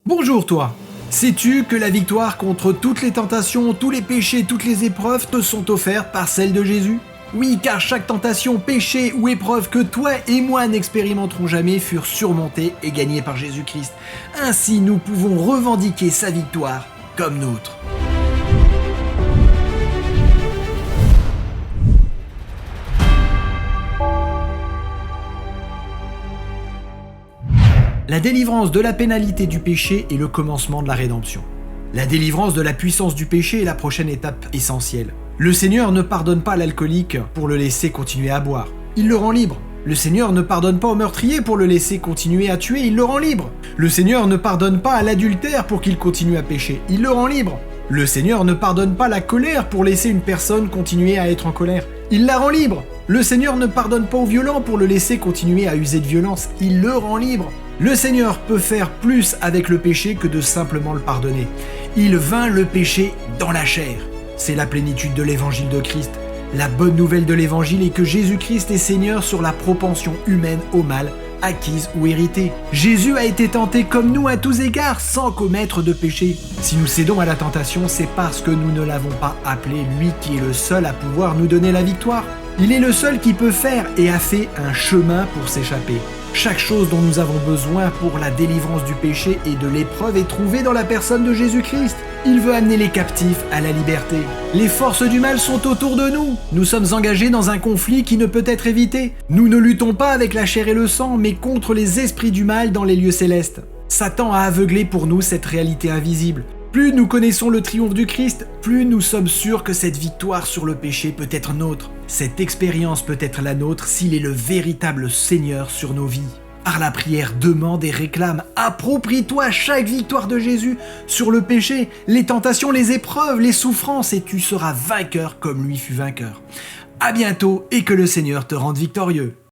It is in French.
Bonjour toi. Sais-tu que la victoire contre toutes les tentations, tous les péchés, toutes les épreuves te sont offertes par celle de Jésus? Oui, car chaque tentation, péché ou épreuve que toi et moi n'expérimenterons jamais furent surmontées et gagnées par Jésus-Christ. Ainsi, nous pouvons revendiquer sa victoire comme nôtre. La délivrance de la pénalité du péché est le commencement de la rédemption. La délivrance de la puissance du péché est la prochaine étape essentielle. Le Seigneur ne pardonne pas à l'alcoolique pour le laisser continuer à boire. Il le rend libre. Le Seigneur ne pardonne pas au meurtrier pour le laisser continuer à tuer, il le rend libre. Le Seigneur ne pardonne pas à l'adultère pour qu'il continue à pécher, il le rend libre. Le Seigneur ne pardonne pas la colère pour laisser une personne continuer à être en colère, il la rend libre. Le Seigneur ne pardonne pas au violent pour le laisser continuer à user de violence, il le rend libre. Le Seigneur peut faire plus avec le péché que de simplement le pardonner. Il vainc le péché dans la chair. C'est la plénitude de l'évangile de Christ. La bonne nouvelle de l'évangile est que Jésus-Christ est Seigneur sur la propension humaine au mal, acquise ou héritée. Jésus a été tenté comme nous à tous égards, sans commettre de péché. Si nous cédons à la tentation, c'est parce que nous ne l'avons pas appelé, lui qui est le seul à pouvoir nous donner la victoire. Il est le seul qui peut faire et a fait un chemin pour s'échapper. Chaque chose dont nous avons besoin pour la délivrance du péché et de l'épreuve est trouvée dans la personne de Jésus-Christ. Il veut amener les captifs à la liberté. Les forces du mal sont autour de nous. Nous sommes engagés dans un conflit qui ne peut être évité. Nous ne luttons pas avec la chair et le sang, mais contre les esprits du mal dans les lieux célestes. Satan a aveuglé pour nous cette réalité invisible. Plus nous connaissons le triomphe du Christ, plus nous sommes sûrs que cette victoire sur le péché peut être nôtre. Cette expérience peut être la nôtre s'il est le véritable Seigneur sur nos vies. Par la prière, demande et réclame. Approprie-toi chaque victoire de Jésus sur le péché, les tentations, les épreuves, les souffrances, et tu seras vainqueur comme lui fut vainqueur. À bientôt et que le Seigneur te rende victorieux.